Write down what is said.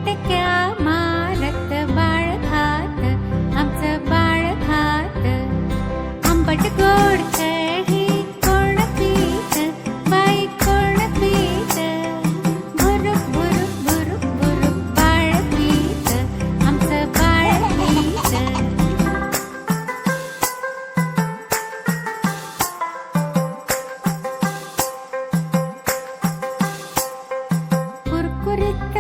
मटक्या मारत बाळ खात, आमचं बाळ खात. आंबट गोड कढी कोण पीत, बाई कोण पीत. भुरुक भुरुक भुरुक भुरुक बाळ पीत, आमचं बाळ पीत. कुरकुरीत